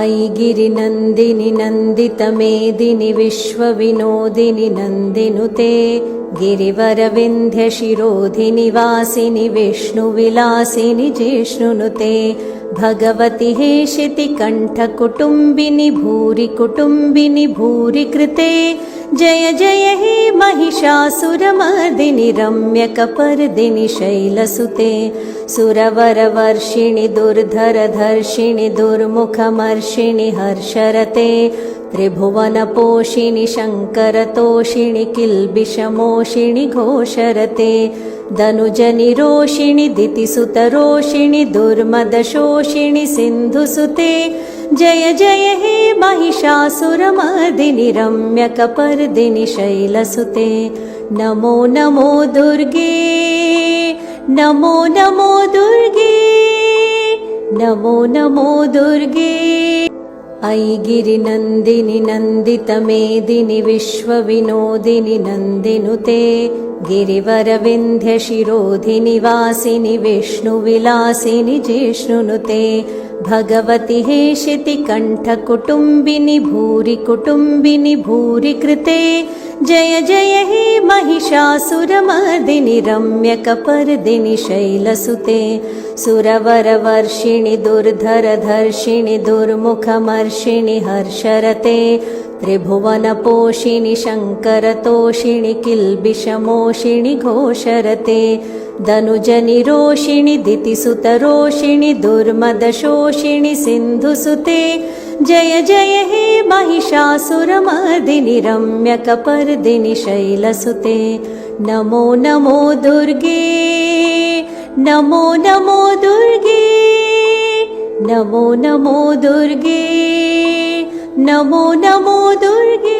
अयि गिरिनन्दिनि नन्दितमेदिनि विश्वविनोदिनि नन्दिनुते गिरिवरविन्ध्यशिरोधिनि वासिनि विष्णुविलासिनि जिष्णुनुते भगवति हेशितिकण्ठकुटुम्बिनि भूरि कुटुम्बिनि भूरि कृते जय जय हे महिषासुरमर्दिनि रम्यकपर्दिनि शैलसुते सुरवरवर्षिणि दुर्धरधर्षिणि दुर्मुखमर्षिणि हर्षरते त्रिभुवनपोषिणि शङ्करतोषिणि किल्बिषमोषिणि घोषरते धनुजनिरोषिणि दितिसुतरोषिणि दुर्मदशोषिणि सिन्धुसुते जय जय हे महिषासुरमर्दिनि रम्यकपर्दिनि शैलसुते नमो नमो दुर्गे नमो नमो दुर्गे नमो नमो दुर्गे अयि गिरिनन्दिनि नन्दितमेदिनि विश्वविनोदिनि नन्दिनुते गिरिवरविन्ध्यशिरोधिनि वासिनि विष्णुविलासिनि जिष्णुनुते भगवति हेशितिकण्ठकुटुम्बिनि भूरि कुटुम्बिनि भूरि कृते जय जय हे महिषासुरमर्दिनि रम्यकपर्दिनि शैलसुते सुरवरवर्षिणि दुर्धरधर्षिणि दुर्मुखमर्षिणि हर्षरते त्रिभुवनपोषिणि शङ्करतोषिणि किल्बिषमोषिणि घोषरते धनुजनिरोषिणि दितिसुतरोषिणि दुर्मदशोषिणि सिन्धुसुते जय जय हे महिषासुरमर्दिनि रम्यकपर्दिनि शैलसुते नमो नमो दुर्गे नमो नमो दुर्गे नमो नमो दुर्गे नमो नमो दुर्गे।